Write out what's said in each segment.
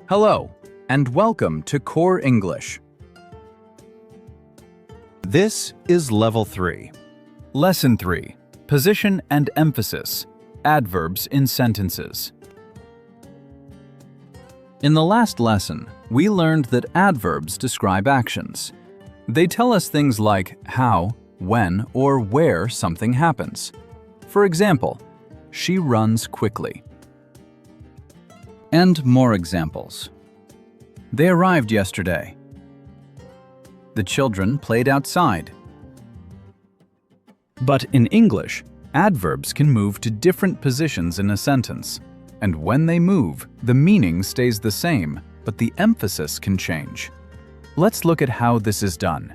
Hello, and welcome to Core English. This is Level 3. Lesson 3. Position and emphasis. Adverbs in sentences. In the last lesson, we learned that adverbs describe actions. They tell us things like how, when, or where something happens. For example, she runs quickly. And more examples. They arrived yesterday. The children played outside. But in English, adverbs can move to different positions in a sentence. And when they move, the meaning stays the same, but the emphasis can change. Let's look at how this is done.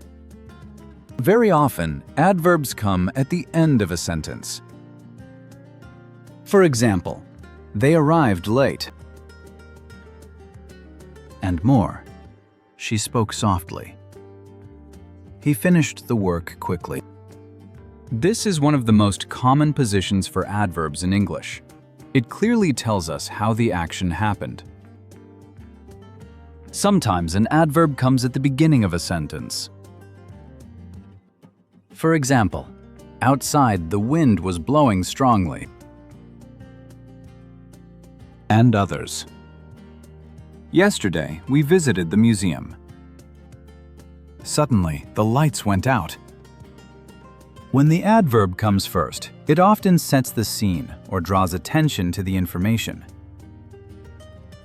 Very often, adverbs come at the end of a sentence. For example, they arrived late. And more. She spoke softly. He finished the work quickly. This is one of the most common positions for adverbs in English. It clearly tells us how the action happened. Sometimes an adverb comes at the beginning of a sentence. For example, outside the wind was blowing strongly. And others. Yesterday, we visited the museum. Suddenly, the lights went out. When the adverb comes first, it often sets the scene or draws attention to the information.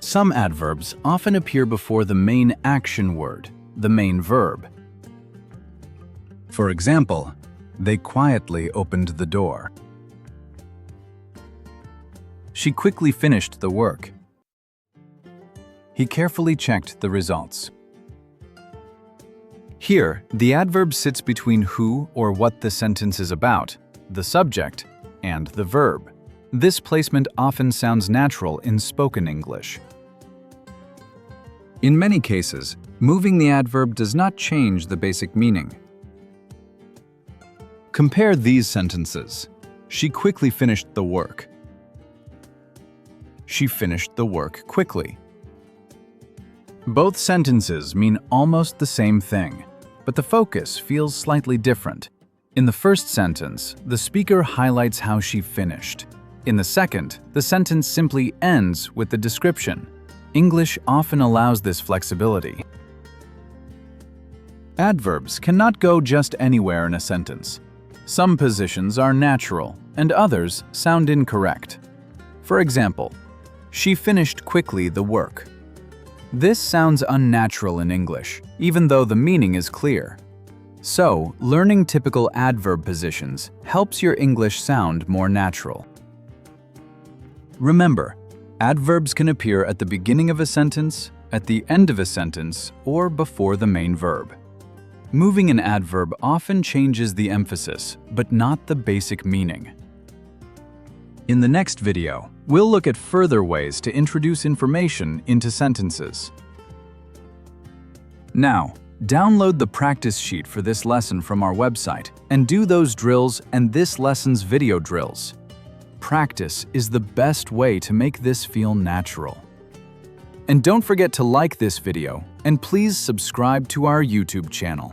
Some adverbs often appear before the main action word, the main verb. For example, they quietly opened the door. She quickly finished the work. He carefully checked the results. Here, the adverb sits between who or what the sentence is about, the subject, and the verb. This placement often sounds natural in spoken English. In many cases, moving the adverb does not change the basic meaning. Compare these sentences. She quickly finished the work. She finished the work quickly. Both sentences mean almost the same thing, but the focus feels slightly different. In the first sentence, the speaker highlights how she finished. In the second, the sentence simply ends with the description. English often allows this flexibility. Adverbs cannot go just anywhere in a sentence. Some positions are natural, and others sound incorrect. For example, she finished quickly the work. This sounds unnatural in English, even though the meaning is clear. So, learning typical adverb positions helps your English sound more natural. Remember, adverbs can appear at the beginning of a sentence, at the end of a sentence, or before the main verb. Moving an adverb often changes the emphasis, but not the basic meaning. In the next video, we'll look at further ways to introduce information into sentences. Now, download the practice sheet for this lesson from our website and do those drills and this lesson's video drills. Practice is the best way to make this feel natural. And don't forget to like this video and please subscribe to our YouTube channel.